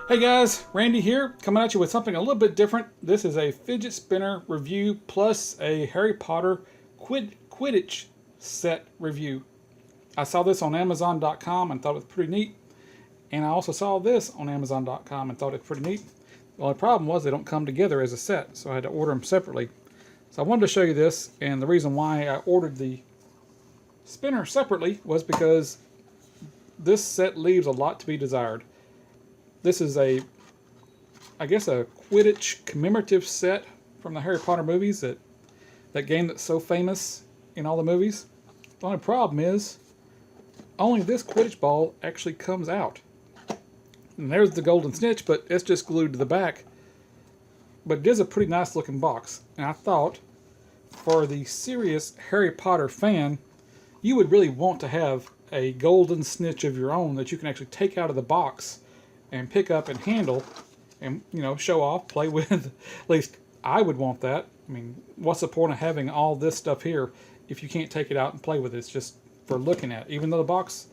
Hey guys, Randy here, coming at you with something a little bit different. This is a fidget spinner review plus a Harry Potter Quidditch set review. I saw this on Amazon.com and thought it was pretty neat. And I also saw this on Amazon.com and thought it was pretty neat. The only problem was they don't come together as a set, so I had to order them separately. So I wanted to show you this, and the reason why I ordered the spinner separately was because this set leaves a lot to be desired. This is I guess a Quidditch commemorative set from the Harry Potter movies, that game that's so famous in all the movies. The only problem is, only this Quidditch ball actually comes out. And there's the golden snitch, but it's just glued to the back. But it is a pretty nice looking box. And I thought, for the serious Harry Potter fan, you would really want to have a golden snitch of your own that you can actually take out of the box and pick up and handle and, you know, show off, play with. At least I would want that. I mean, what's the point of having all this stuff here if you can't take it out and play with it? It's just for looking at. Even though the box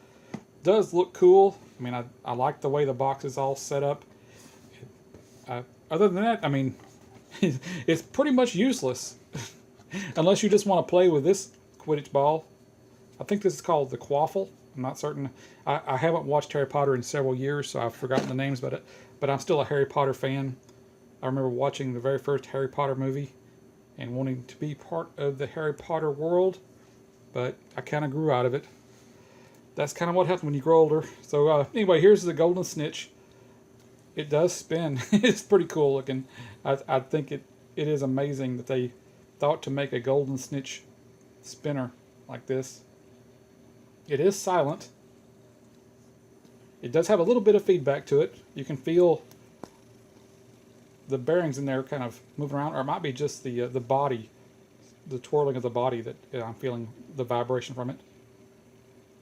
does look cool, I mean, I like the way the box is all set up. Other than that, I mean, it's pretty much useless. Unless you just want to play with this Quidditch ball. I think this is called the Quaffle. I'm not certain. I haven't watched Harry Potter in several years, so I've forgotten the names about it. But I'm still a Harry Potter fan. I remember watching the very first Harry Potter movie and wanting to be part of the Harry Potter world. But I kind of grew out of it. That's kind of what happens when you grow older. So anyway, here's the golden snitch. It does spin. It's pretty cool looking. I think it is amazing that they thought to make a golden snitch spinner like this. It is silent. It does have a little bit of feedback to it. You can feel the bearings in there kind of moving around, or it might be just the body, the twirling of the body that I'm feeling the vibration from it.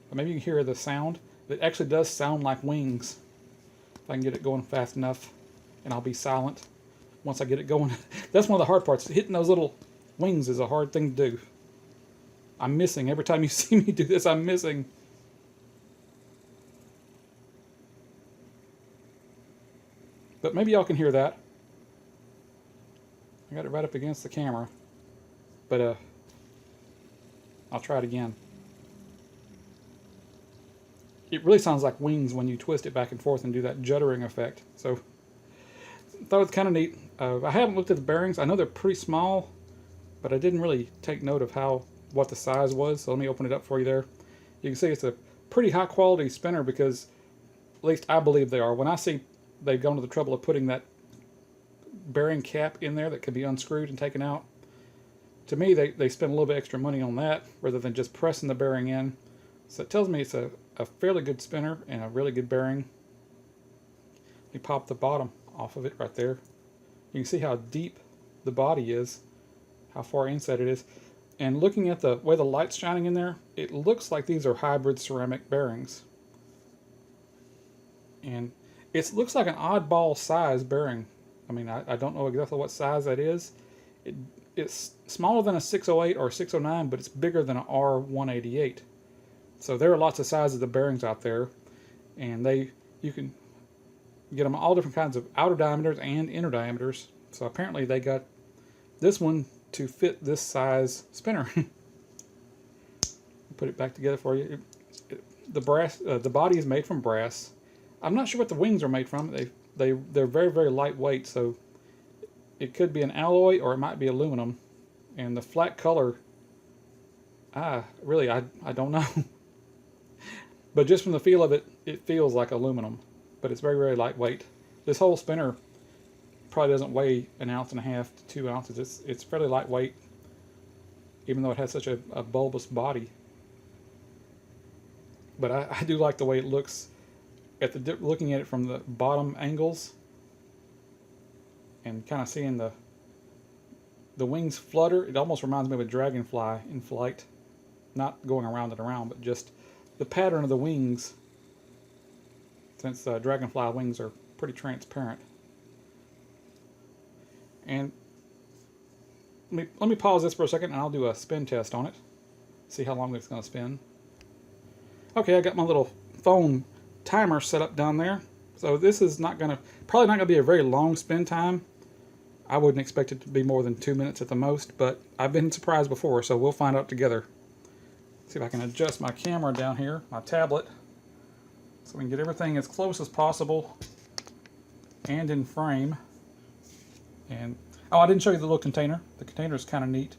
But maybe you can hear the sound. It actually does sound like wings. If I can get it going fast enough, and I'll be silent once I get it going. That's one of the hard parts. Hitting those little wings is a hard thing to do. I'm missing. Every time you see me do this, I'm missing. But maybe y'all can hear that. I got it right up against the camera. But I'll try it again. It really sounds like wings when you twist it back and forth and do that juddering effect. So I thought it was kind of neat. I haven't looked at the bearings. I know they're pretty small, but I didn't really take note of what the size was. So let me open it up for you there. You can see it's a pretty high quality spinner, because at least I believe they are. When I see they've gone to the trouble of putting that bearing cap in there that could be unscrewed and taken out, to me they spend a little bit extra money on that rather than just pressing the bearing in. So it tells me it's a fairly good spinner and a really good bearing. Let me pop the bottom off of it right there. You can see how deep the body is, how far inside it is. And looking at the way the light's shining in there, it looks like these are hybrid ceramic bearings. And it looks like an oddball size bearing. I mean, I don't know exactly what size that is. It's smaller than a 608 or a 609, but it's bigger than an R188. So there are lots of sizes of bearings out there, and you can get them all different kinds of outer diameters and inner diameters. So apparently they got this one to fit this size spinner. Put it back together for you. The body is made from brass. I'm not sure what the wings are made from. They're very, very lightweight, so it could be an alloy or it might be aluminum. And the flat color, I don't know. But just from the feel of it, it feels like aluminum. But it's very, very lightweight. This whole spinner probably doesn't weigh 1.5 ounces to 2 ounces. It's fairly lightweight, even though it has such a bulbous body. But I do like the way it looks looking at it from the bottom angles, and kind of seeing the wings flutter. It almost reminds me of a dragonfly in flight, not going around and around, but just the pattern of the wings, since dragonfly wings are pretty transparent. And let me pause this for a second, and I'll do a spin test on it. See how long it's going to spin. Okay, I got my little phone timer set up down there. So this is probably not gonna be a very long spin time. I wouldn't expect it to be more than 2 minutes at the most, but I've been surprised before, so we'll find out together. See if I can adjust my camera down here, my tablet, so we can get everything as close as possible and in frame. And oh, I didn't show you the little container. The container is kind of neat.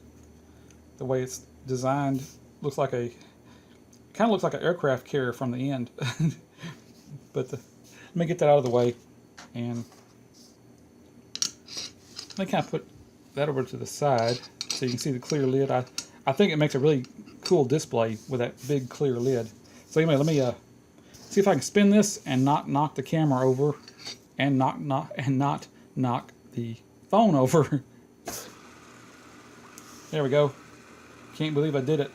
The way it's designed kind of looks like an aircraft carrier from the end. But let me get that out of the way, and let me kind of put that over to the side so you can see the clear lid. I think it makes a really cool display with that big clear lid. So anyway, let me see if I can spin this and not knock the camera over and not knock the phone over. There we go. Can't believe I did it.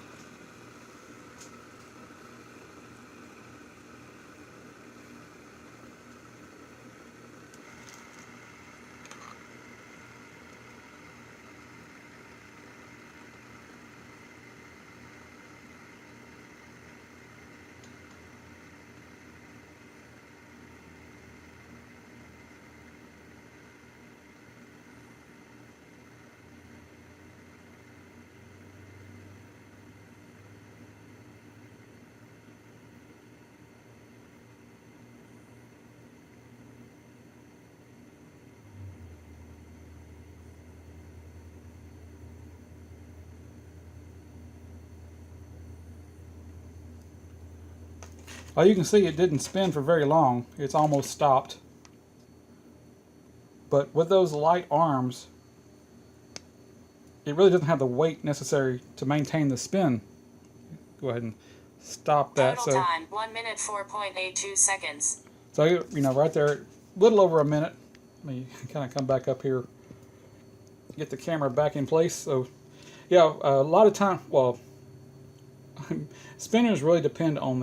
Well, you can see it didn't spin for very long. It's almost stopped. But with those light arms, it really doesn't have the weight necessary to maintain the spin. Go ahead and stop that. Total time, 1 minute 4.82 seconds. So, you know, right there, a little over a minute. Let me kind of come back up here, get the camera back in place. So, yeah, a lot of time, well, spinners really depend on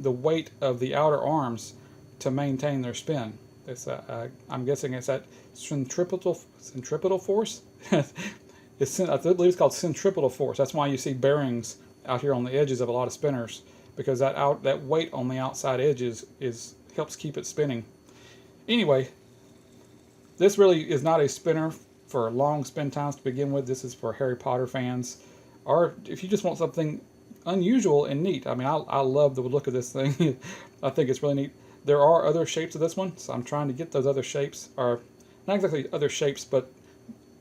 the weight of the outer arms to maintain their spin. It's I'm guessing it's that centripetal force. I believe it's called centripetal force. That's why you see bearings out here on the edges of a lot of spinners, because that weight on the outside edges helps keep it spinning. Anyway, this really is not a spinner for long spin times to begin with. This is for Harry Potter fans, or if you just want something unusual and neat. I mean, I love the look of this thing. I think it's really neat. There are other shapes of this one, so I'm trying to get those other shapes, or not exactly other shapes, but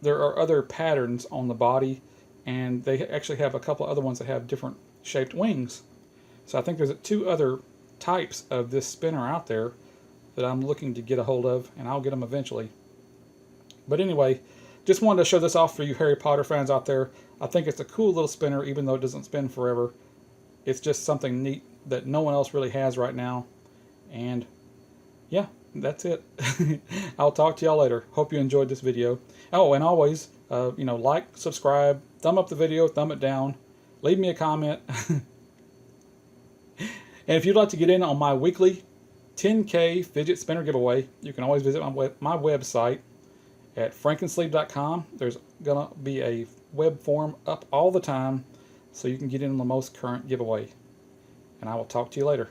there are other patterns on the body, and they actually have a couple other ones that have different shaped wings. So I think there's 2 other types of this spinner out there that I'm looking to get a hold of, and I'll get them eventually. But anyway, just wanted to show this off for you Harry Potter fans out there. I think it's a cool little spinner, even though it doesn't spin forever. It's just something neat that no one else really has right now. And yeah, that's it. I'll talk to y'all later. Hope you enjoyed this video. Oh, and always, you know, like, subscribe, thumb up the video, thumb it down, leave me a comment. And if you'd like to get in on my weekly 10K fidget spinner giveaway, you can always visit my website at frankensleeve.com. There's gonna be a web form up all the time, so you can get in on the most current giveaway. And I will talk to you later.